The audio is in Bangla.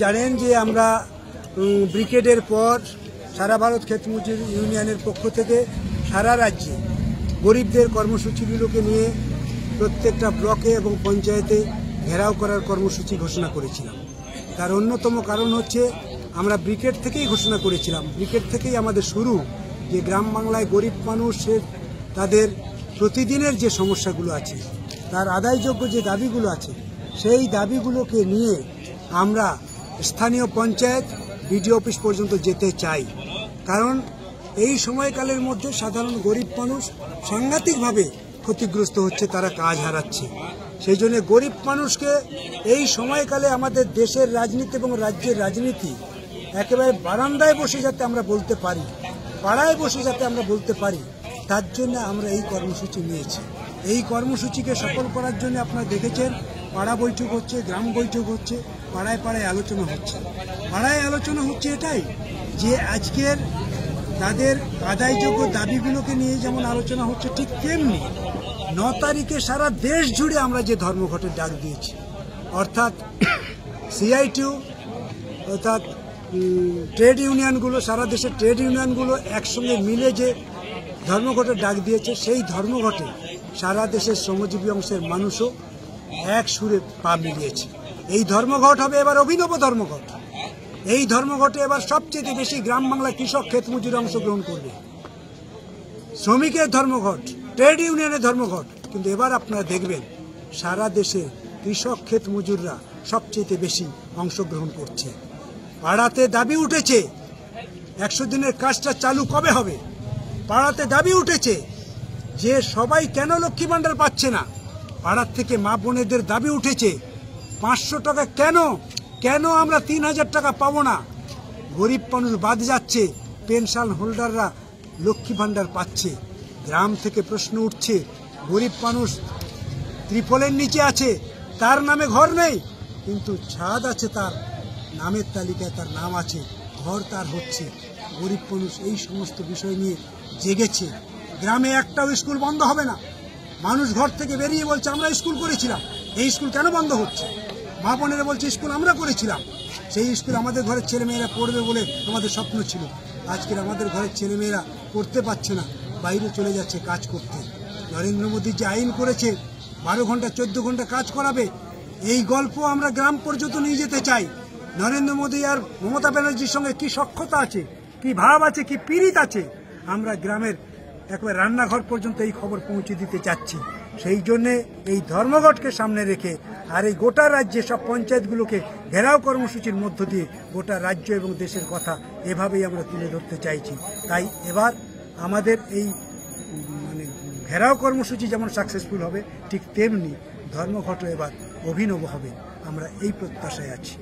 জানেন যে আমরা ব্রিগেডের পর সারা ভারত ক্ষেত মজুর ইউনিয়নের পক্ষ থেকে সারা রাজ্যে গরিবদের কর্মসূচিগুলোকে নিয়ে প্রত্যেকটা ব্লকে এবং পঞ্চায়েতে ঘেরাও করার কর্মসূচি ঘোষণা করেছিলাম। তার অন্যতম কারণ হচ্ছে আমরা ব্রিগেড থেকেই ঘোষণা করেছিলাম, ব্রিগেড থেকেই আমাদের শুরু, যে গ্রাম বাংলায় গরিব মানুষের তাদের প্রতিদিনের যে সমস্যাগুলো আছে, তার আদায়যোগ্য যে দাবিগুলো আছে, সেই দাবিগুলোকে নিয়ে আমরা স্থানীয় পঞ্চায়েত বিডিও অফিস পর্যন্ত যেতে চাই। কারণ এই সময়কালের মধ্যে সাধারণ গরিব মানুষ সাংঘাতিকভাবে ক্ষতিগ্রস্ত হচ্ছে, তারা কাজ হারাচ্ছে। সেই জন্য গরিব মানুষকে এই সময়কালে আমাদের দেশের রাজনীতি এবং রাজ্যের রাজনীতি একেবারে বারান্দায় বসে যাতে আমরা বলতে পারি, পাড়ায় বসে যাতে আমরা বলতে পারি, তার জন্য আমরা এই কর্মসূচি নিয়েছি। এই কর্মসূচিকে সফল করার জন্য আপনারা দেখেছেন পাড়া বৈঠক হচ্ছে, গ্রাম বৈঠক হচ্ছে, পাড়ায় পাড়ায় আলোচনা হচ্ছে। পাড়ায় আলোচনা হচ্ছে এটাই যে আজকের তাদের আদায়যোগ্য দাবিগুলোকে নিয়ে যেমন আলোচনা হচ্ছে, ঠিক তেমনি 9 তারিখে সারা দেশ জুড়ে আমরা যে ধর্মঘটের ডাক দিয়েছি, অর্থাৎ CITU অর্থাৎ ট্রেড ইউনিয়নগুলো, সারা দেশের ট্রেড ইউনিয়নগুলো একসঙ্গে মিলে যে ধর্মঘটের ডাক দিয়েছে, সেই ধর্মঘটে সারা দেশের শ্রমজীবী অংশের মানুষও এক সুরে পা মিলিয়েছে। এই ধর্মঘট হবে এবার অভিনব ধর্মঘট। এই ধর্মঘটে এবার সবচেয়ে বেশি গ্রাম বাংলা কৃষক ক্ষেত মজুর অংশগ্রহণ করবে। শ্রমিকের ধর্মঘট, ট্রেড ইউনিয়নের ধর্মঘট, কিন্তু এবার আপনারা দেখবেন সারা দেশে কৃষক ক্ষেত মজুররা সবচেয়ে বেশি অংশগ্রহণ করছে। পাড়াতে দাবি উঠেছে 100 দিনের কাজটা চালু কবে হবে। পাড়াতে দাবি উঠেছে যে সবাই কেন লক্ষ্মী ভাণ্ডার পাচ্ছে না। পাড়ার থেকে মা বোনেদের দাবি উঠেছে 500 টাকা কেন আমরা 3000 টাকা পাবো না। গরিব মানুষ বাদ যাচ্ছে, পেনশন হোল্ডাররা লক্ষ্মী ভাণ্ডার পাচ্ছে। গ্রাম থেকে প্রশ্ন উঠছে, গরিব মানুষ ত্রিপলের নিচে আছে, তার নামে ঘর নেই, কিন্তু ছাদ আছে, তার নামের তালিকায় তার নাম আছে, ঘর তার হচ্ছে। গরিব মানুষ এই সমস্ত বিষয় নিয়ে জেগেছে। গ্রামে একটাও স্কুল বন্ধ হবে না। মানুষ ঘর থেকে বেরিয়ে বলছে আমরা স্কুল করেছিলাম, এই স্কুল কেন বন্ধ হচ্ছে। মা বোনেরা বলছে স্কুল আমরা করেছিলাম, সেই স্কুল আমাদের ঘরের ছেলেমেয়েরা পড়বে বলে আমাদের স্বপ্ন ছিল। আজকের আমাদের ঘরের ছেলেমেয়েরা পড়তে পারছে না, বাইরে চলে যাচ্ছে কাজ করতে। নরেন্দ্র মোদী যে আইন করেছে 12 ঘন্টা 14 ঘন্টা কাজ করাবে, এই গল্প আমরা গ্রাম পর্যন্ত নিয়ে যেতে চাই। নরেন্দ্র মোদী আর মমতা ব্যানার্জির সঙ্গে কি সখ্যতা আছে, কি ভাব আছে, কি পীড়িত আছে, আমরা গ্রামের একবার রান্নাঘর পর্যন্ত এই খবর পৌঁছে দিতে চাচ্ছি। সেই জন্যে এই ধর্মঘটকে সামনে রেখে আর এই গোটা রাজ্যে সব পঞ্চায়েতগুলোকে ঘেরাও কর্মসূচির মধ্য দিয়ে গোটা রাজ্য এবং দেশের কথা এভাবেই আমরা তুলে ধরতে চাইছি। তাই এবার আমাদের এই ঘেরাও কর্মসূচি যেমন সাকসেসফুল হবে, ঠিক তেমনি ধর্মঘটও এবার অভিনব হবে, আমরা এই প্রত্যাশায় আছি।